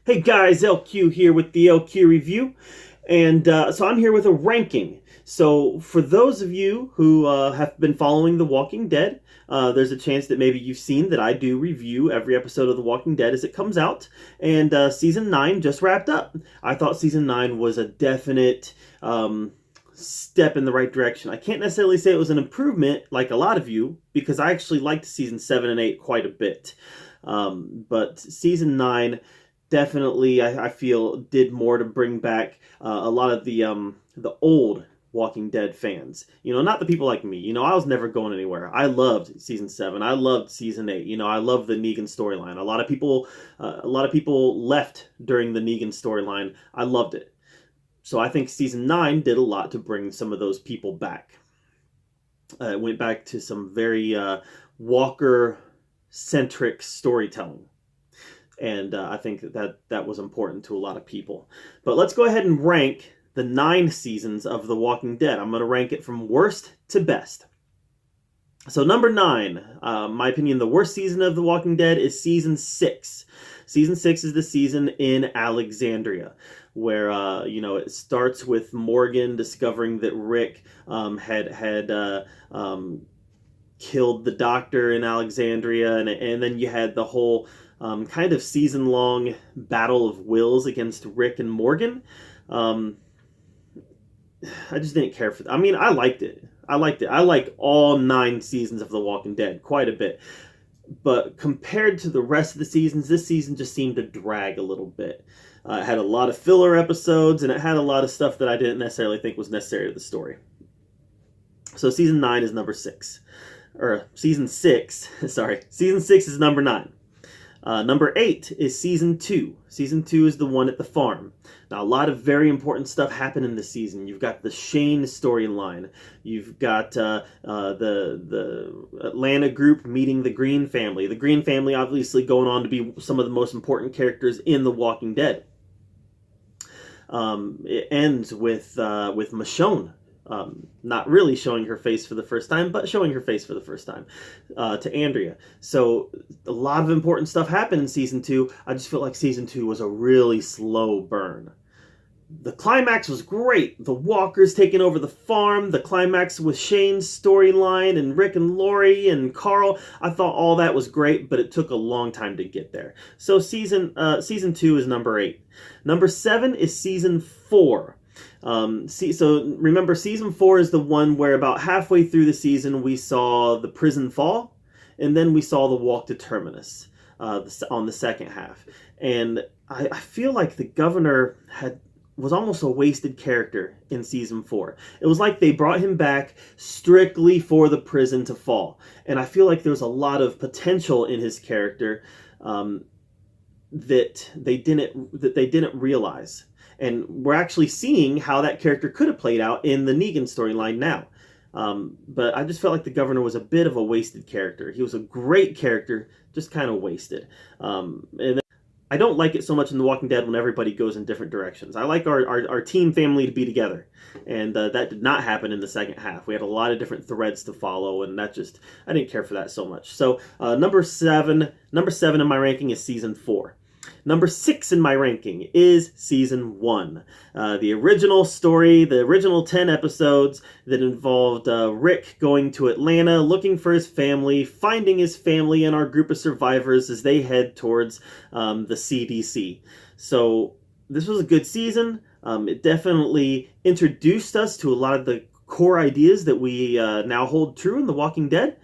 Hey guys, LQ here with the LQ review, and so I'm here with a ranking. So for those of you who have been following The Walking Dead, there's a chance that maybe you've seen that I do review every episode of The Walking Dead as it comes out, and season 9 just wrapped up. I thought season 9 was a definite step in the right direction. I can't necessarily say it was an improvement like a lot of you, because I actually liked season 7 and 8 quite a bit. But season 9 definitely I feel did more to bring back a lot of the old Walking Dead fans. Not the people like me. I was never going anywhere. I loved season 7. I loved season 8. I love the Negan storyline. A lot of people left during the Negan storyline. I loved it. So I think season 9 did a lot to bring some of those people back. It went back to some very Walker centric storytelling. And I think that was important to a lot of people. But let's go ahead and rank the 9 seasons of The Walking Dead. I'm going to rank it from worst to best. So number 9, my opinion, the worst season of The Walking Dead is season 6. Season 6 is the season in Alexandria, where it starts with Morgan discovering that Rick had killed the doctor in Alexandria, and then you had the whole kind of season-long battle of wills against Rick and Morgan. I just didn't care for that. I mean, I liked it. I liked all 9 seasons of The Walking Dead quite a bit. But compared to the rest of the seasons, this season just seemed to drag a little bit. It had a lot of filler episodes, and it had a lot of stuff that I didn't necessarily think was necessary to the story. So season 9 is number 6. Or season 6, sorry. Season 6 is number 9. Number 8 is season 2. Season 2 is the one at the farm. Now, a lot of very important stuff happened in this season. You've got the Shane storyline. You've got the Atlanta group meeting the Green family. The Green family obviously going on to be some of the most important characters in The Walking Dead. It ends with Michonne. Not really showing her face for the first time, but showing her face for the first time to Andrea. So a lot of important stuff happened in season 2. I just feel like season 2 was a really slow burn. The climax was great. The Walkers taking over the farm. The climax with Shane's storyline and Rick and Lori and Carl. I thought all that was great, but it took a long time to get there. So season 2 is number 8. Number 7 is season 4. So remember, season 4 is the one where about halfway through the season we saw the prison fall, and then we saw the walk to Terminus on the second half. And I feel like the governor was almost a wasted character in season 4. It was like they brought him back strictly for the prison to fall, and I feel like there was a lot of potential in his character that they didn't realize. And we're actually seeing how that character could have played out in the Negan storyline now. But I just felt like the governor was a bit of a wasted character. He was a great character, just kind of wasted. And I don't like it so much in The Walking Dead when everybody goes in different directions. I like our team family to be together. And that did not happen in the second half. We had a lot of different threads to follow, and I didn't care for that so much. So number 7 in my ranking is season 4. Number 6 in my ranking is season 1. The original story, the original 10 episodes that involved Rick going to Atlanta, looking for his family, finding his family and our group of survivors as they head towards the CDC. So this was a good season. It definitely introduced us to a lot of the core ideas that we now hold true in The Walking Dead.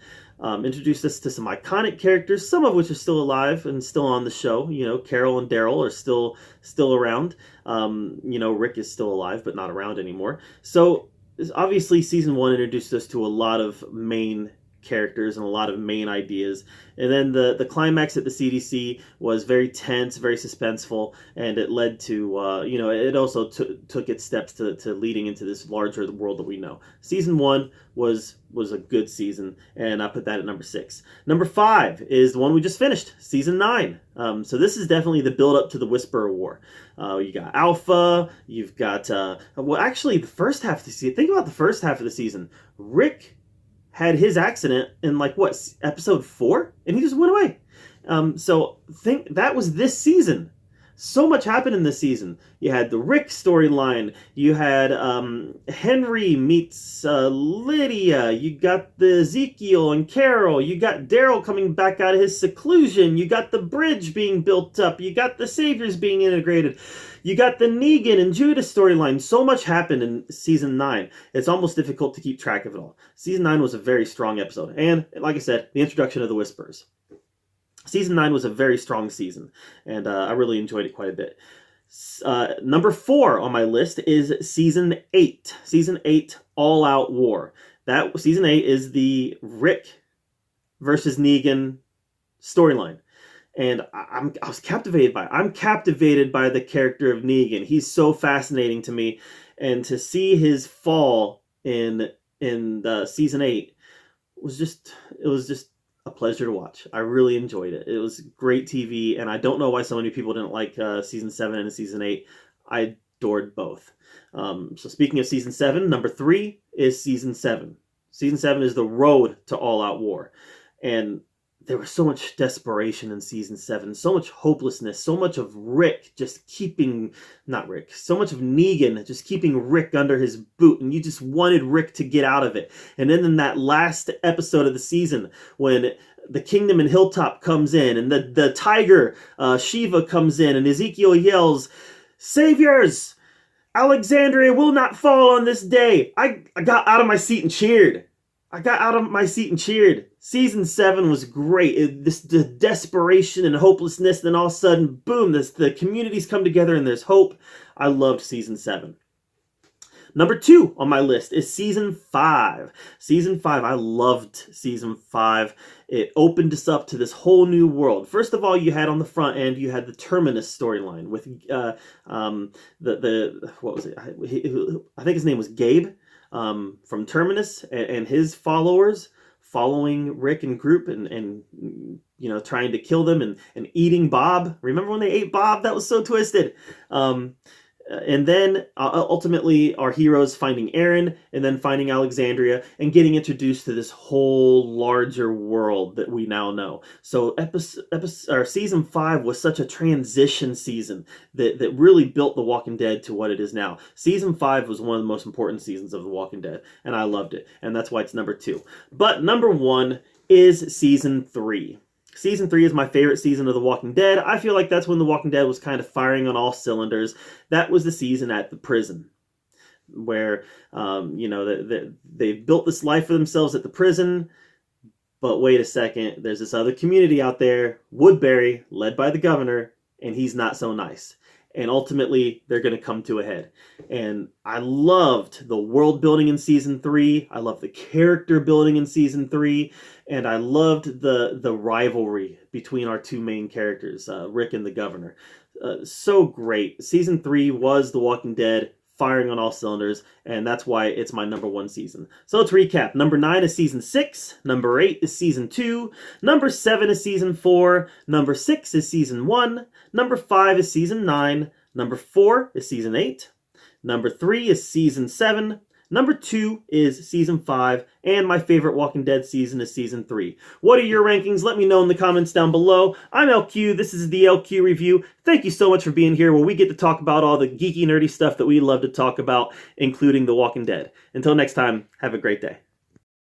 Introduced us to some iconic characters, some of which are still alive and still on the show. Carol and Daryl are still around. Rick is still alive but not around anymore. So obviously season 1 introduced us to a lot of main characters and a lot of main ideas. And then the climax at the CDC was very tense, very suspenseful, and it led to, it also took its steps to leading into this larger world that we know. Season 1 was a good season, and I put that at number 6. Number 5 is the one we just finished, season 9. So this is definitely the build-up to the Whisperer War. You got Alpha, you've got, actually the first half of the season, think about the first half of the season. Rick had his accident in episode 4, and he just went away. So think that was this season. So much happened in this season. You had the Rick storyline. You had Henry meets Lydia. You got the Ezekiel and Carol. You got Daryl coming back out of his seclusion. You got the bridge being built up. You got the Saviors being integrated. You got the Negan and Judah storyline. So much happened in season 9. It's almost difficult to keep track of it all. Season 9 was a very strong episode. And, like I said, the introduction of the Whisperers. Season 9 was a very strong season, and I really enjoyed it quite a bit. Number 4 on my list is Season 8. Season 8, All Out War. That Season 8 is the Rick versus Negan storyline. And I was captivated by it. I'm captivated by the character of Negan. He's so fascinating to me. And to see his fall in Season 8 was just a pleasure to watch. I really enjoyed it. It was great TV, and I don't know why so many people didn't like Season 7 and Season 8. I adored both. So speaking of Season 7, number 3 is Season 7. Season 7 is the road to All Out War. And there was so much desperation in Season 7, so much hopelessness, so much of Rick just keeping, not Rick, so much of Negan just keeping Rick under his boot, and you just wanted Rick to get out of it. And then in that last episode of the season, when the Kingdom and Hilltop comes in, and the tiger, Shiva, comes in, and Ezekiel yells, "Saviors! Alexandria will not fall on this day!" I got out of my seat and cheered. Season 7 was great. The desperation and hopelessness, then all of a sudden, boom, the communities come together and there's hope. I loved Season 7. Number 2 on my list is Season 5. Season 5, I loved Season 5. It opened us up to this whole new world. First of all, you had on the front end, you had the Terminus storyline with what was it? I think his name was Gabe. From Terminus and his followers following Rick and group and trying to kill them and eating Bob. Remember when they ate Bob? That was so twisted. And then ultimately our heroes finding Aaron and then finding Alexandria and getting introduced to this whole larger world that we now know. So Season 5 was such a transition season that really built The Walking Dead to what it is now. Season 5 was one of the most important seasons of The Walking Dead, and I loved it. And that's why it's number 2. But number 1 is Season 3. Season 3 is my favorite season of The Walking Dead. I feel like that's when The Walking Dead was kind of firing on all cylinders. That was the season at the prison where, they built this life for themselves at the prison. But wait a second, there's this other community out there, Woodbury, led by the governor, and he's not so nice. And ultimately, they're going to come to a head. And I loved the world building in Season 3. I loved the character building in Season 3. And I loved the rivalry between our two main characters, Rick and the governor. So great. Season 3 was The Walking Dead, firing on all cylinders, and that's why it's my number 1 season. So let's recap. Number 9 is Season 6. Number 8 is Season 2. Number 7 is Season 4. Number 6 is Season 1. Number 5 is Season 9. Number 4 is Season 8. Number 3 is Season 7. Number 2 is Season 5, and my favorite Walking Dead season is Season 3. What are your rankings? Let me know in the comments down below. I'm LQ, this is the LQ Review. Thank you so much for being here where we get to talk about all the geeky, nerdy stuff that we love to talk about, including The Walking Dead. Until next time, have a great day.